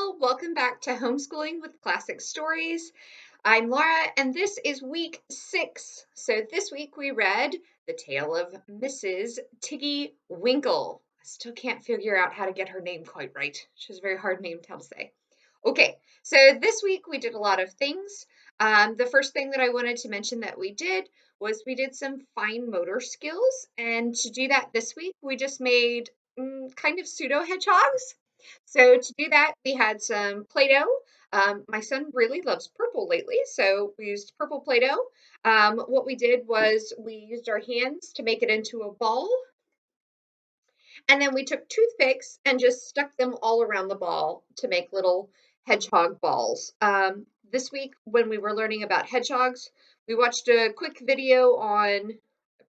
all, welcome back to Homeschooling with Classic Stories. I'm Laura, and this is week 6. So this week we read The Tale of Mrs. Tiggy Winkle. I still can't figure out how to get her name quite right. She has a very hard name to say. Okay, so this week we did a lot of things. The first thing that I wanted to mention that we did was we did some fine motor skills, and to do that this week, we just made kind of pseudo hedgehogs. So to do that, we had some Play-Doh. My son really loves purple lately, so we used purple Play-Doh. What we did was we used our hands to make it into a ball, and then we took toothpicks and just stuck them all around the ball to make little hedgehog balls. This week, when we were learning about hedgehogs, we watched a quick video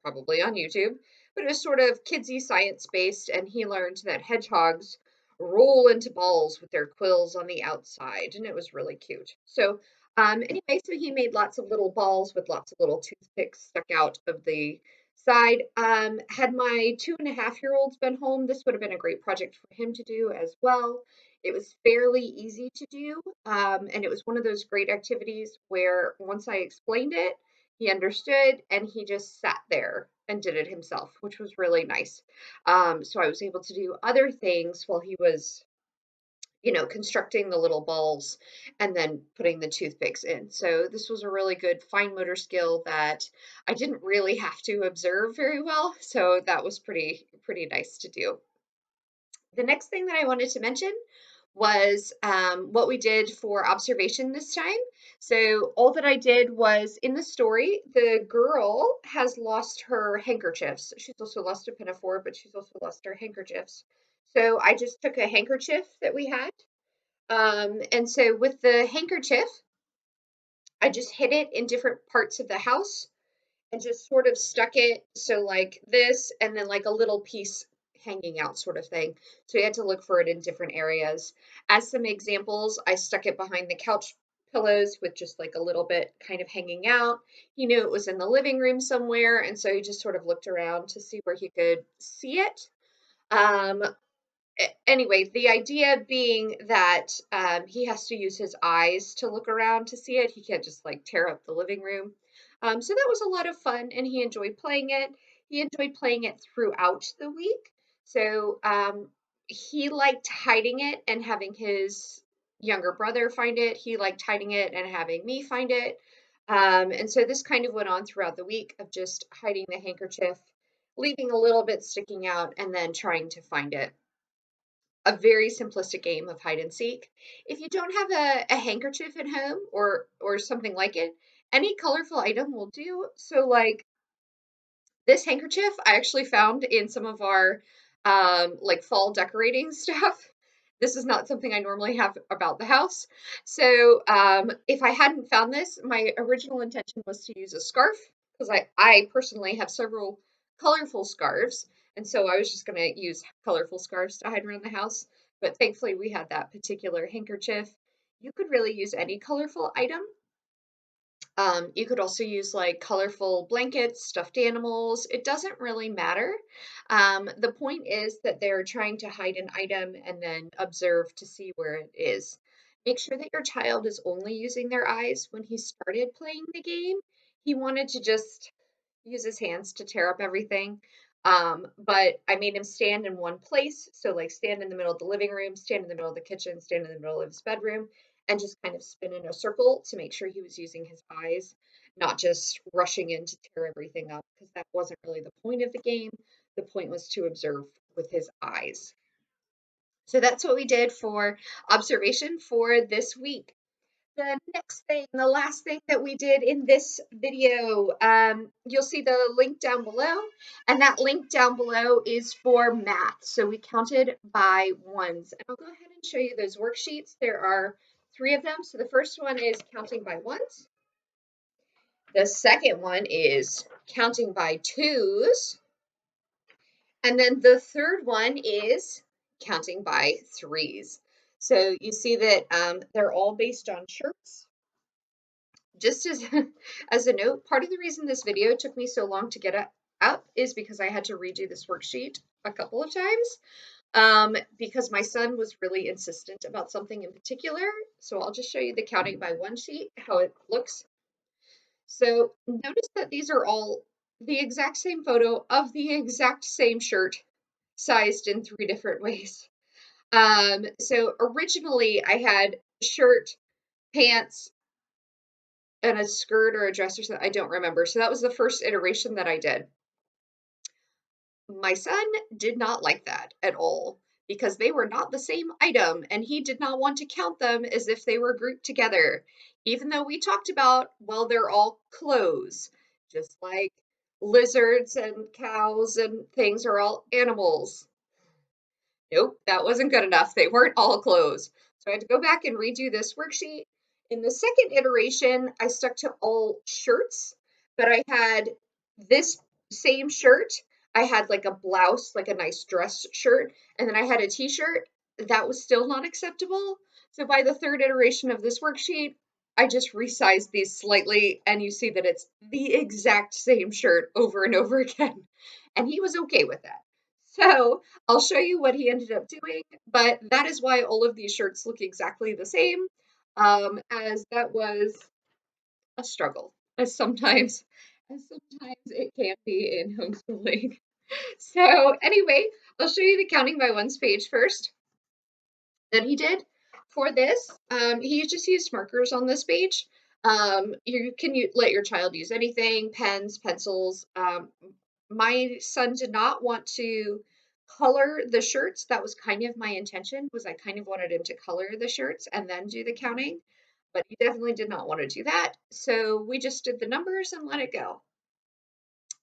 probably on YouTube, but it was sort of kidsy science based, and he learned that hedgehogs roll into balls with their quills on the outside, and it was really cute. So, anyway, so he made lots of little balls with lots of little toothpicks stuck out of the side. Had my 2.5-year-olds been home, this would have been a great project for him to do as well. It was fairly easy to do, and it was one of those great activities where once I explained it, he understood and he just sat there and did it himself, which was really nice. So I was able to do other things while he was, constructing the little balls and then putting the toothpicks in. So this was a really good fine motor skill that I didn't really have to observe very well. So that was pretty nice to do. The next thing that I wanted to mention was what we did for observation this time. So all that I did was in the story, the girl has lost her handkerchiefs. She's also lost a pinafore, but she's also lost her handkerchiefs. So I just took a handkerchief that we had. And so with the handkerchief, I just hid it in different parts of the house and just sort of stuck it so like this and then like a little piece hanging out sort of thing. So you had to look for it in different areas. As some examples, I stuck it behind the couch pillows with just like a little bit kind of hanging out. He knew it was in the living room somewhere, and so he just sort of looked around to see where he could see it. Um, anyway, the idea being that he has to use his eyes to look around to see it. He can't just like tear up the living room. So that was a lot of fun, and he enjoyed playing it. He enjoyed playing it throughout the week. So he liked hiding it and having his younger brother find it. He liked hiding it and having me find it. And so this kind of went on throughout the week of just hiding the handkerchief, leaving a little bit sticking out, and then trying to find it. A very simplistic game of hide and seek. If you don't have a handkerchief at home or something like it, any colorful item will do. So like this handkerchief I actually found in some of our like fall decorating stuff. This is not something I normally have about the house. So if I hadn't found this, my original intention was to use a scarf because I personally have several colorful scarves. And so I was just going to use colorful scarves to hide around the house. But thankfully, we had that particular handkerchief. You could really use any colorful item. You could also use like colorful blankets, stuffed animals. It doesn't really matter. The point is that they're trying to hide an item and then observe to see where it is. Make sure that your child is only using their eyes. When he started playing the game, he wanted to just use his hands to tear up everything. But I made him stand in one place. So like stand in the middle of the living room, stand in the middle of the kitchen, stand in the middle of his bedroom, and just kind of spin in a circle to make sure he was using his eyes, not just rushing in to tear everything up, because that wasn't really the point of the game. The point was to observe with his eyes. So that's what we did for observation for this week. The next thing, the last thing that we did in this video, you'll see the link down below, and that link down below is for math. So we counted by ones, and I'll go ahead and show you those worksheets. There are 3 of them. So the first one is counting by ones. The second one is counting by twos. And then the third one is counting by threes. So you see that they're all based on shirts. Just as as a note, part of the reason this video took me so long to get up is because I had to redo this worksheet a couple of times. because my son was really insistent about something in particular. So I'll just show you the counting by one sheet, how it looks. So notice that these are all the exact same photo of the exact same shirt, sized in 3 different ways. So originally I had shirt, pants, and a skirt or a dress or something. I don't remember. So that was the first iteration that I did. My son did not like that at all because they were not the same item and he did not want to count them as if they were grouped together. Even though we talked about, well, they're all clothes, just like lizards and cows and things are all animals. Nope, that wasn't good enough. They weren't all clothes. So I had to go back and redo this worksheet. In the second iteration, I stuck to all shirts, but I had this same shirt. I had like a blouse, like a nice dress shirt, and then I had a t-shirt. That was still not acceptable. So by the third iteration of this worksheet, I just resized these slightly, and you see that it's the exact same shirt over and over again. And he was okay with that. So I'll show you what he ended up doing, but that is why all of these shirts look exactly the same, as that was a struggle, as sometimes it can be in homeschooling. So anyway, I'll show you the counting by ones page first that he did for this. He just used markers on this page. You can let your child use anything, pens, pencils. My son did not want to color the shirts. That was kind of my intention, was I kind of wanted him to color the shirts and then do the counting, but he definitely did not want to do that. So we just did the numbers and let it go.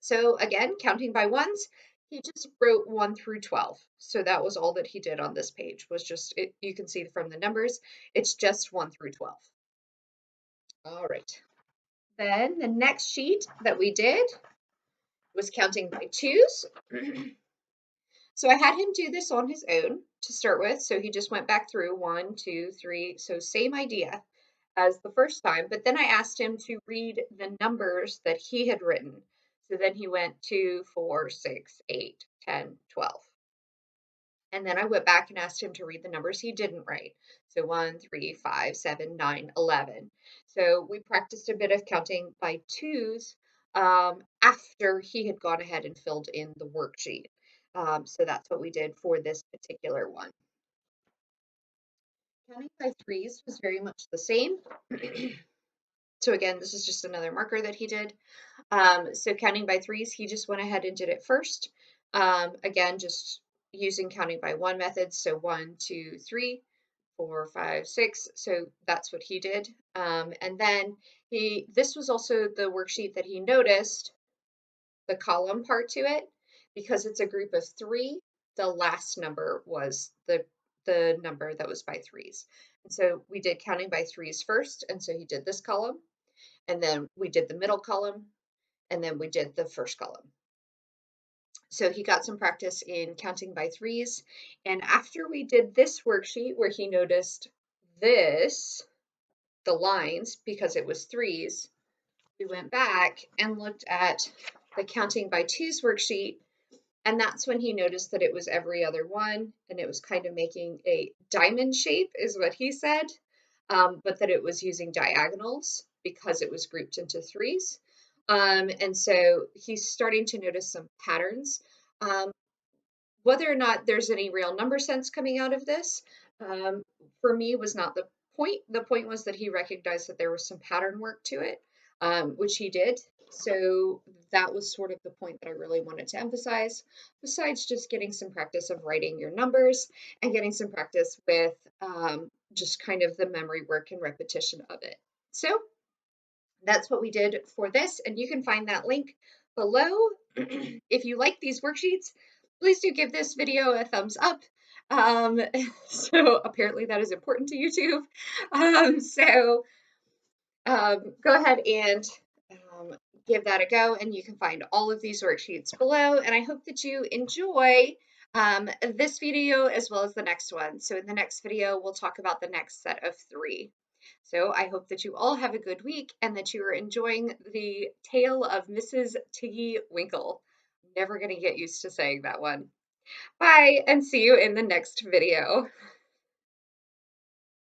So again, counting by ones, he just wrote 1 through 12. So that was all that he did on this page, was just it, you can see from the numbers, it's just 1 through 12. All right. Then the next sheet that we did was counting by twos. So I had him do this on his own to start with. So he just went back through 1, 2, 3. So same idea as the first time, but then I asked him to read the numbers that he had written. So then he went 2, 4, 6, 8, 10, 12. And then I went back and asked him to read the numbers he didn't write. So 1, 3, 5, 7, 9, 11. So we practiced a bit of counting by twos after he had gone ahead and filled in the worksheet. So that's what we did for this particular one. Counting by threes was very much the same. So again, this is just another marker that he did. So counting by threes, he just went ahead and did it first. Again, just using counting by one method. So 1, 2, 3, 4, 5, 6. So that's what he did. And then this was also the worksheet that he noticed the column part to it, because it's a group of 3. The last number was the number that was by threes. And so we did counting by threes first. And so he did this column, and then we did the middle column, and then we did the first column. So he got some practice in counting by threes. And after we did this worksheet where he noticed this, the lines, because it was threes, we went back and looked at the counting by twos worksheet. And that's when he noticed that it was every other one, and it was kind of making a diamond shape, is what he said, but that it was using diagonals because it was grouped into threes. And so he's starting to notice some patterns. Um, whether or not there's any real number sense coming out of this, for me, was not the point. The point was that he recognized that there was some pattern work to it, which he did. So that was sort of the point that I really wanted to emphasize, besides just getting some practice of writing your numbers and getting some practice with just kind of the memory work and repetition of it. So that's what we did for this, and you can find that link below. If you like these worksheets, please do give this video a thumbs up. Um, so apparently that is important to YouTube. Go ahead and give that a go, and you can find all of these worksheets below. And I hope that you enjoy this video as well as the next one. So in the next video, we'll talk about the next set of 3. So I hope that you all have a good week and that you are enjoying the tale of Mrs. Tiggy Winkle. Never going to get used to saying that one. Bye, and see you in the next video.